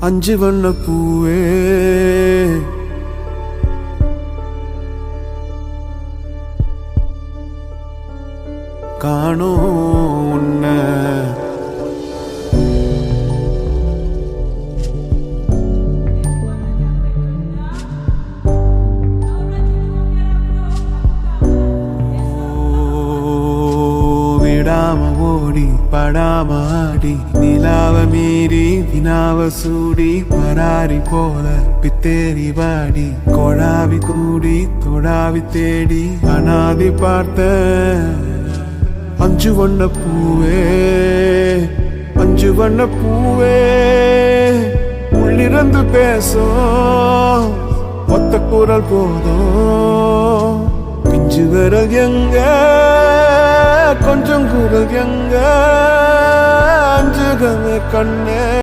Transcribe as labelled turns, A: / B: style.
A: அஞ்சு வண்ண பூவே காணோம் உன்னை விடாம ஓடி படாம ஆடி நிலாவ மீறி வினாவ சூடி பராரி போல பித்தேரி வாடி கொடாவி கூடி தொடாவி தேடி அனாதி பார்த்த அஞ்சு வண்ண பூவே அஞ்சு வண்ண பூவே உள்ளிருந்து பேசும் ஒத்த குரல் போதும் பிஞ்சு விரல் எங்க கொஞ்சம் குரல் எங்க அஞ்சுகமே கண்ணே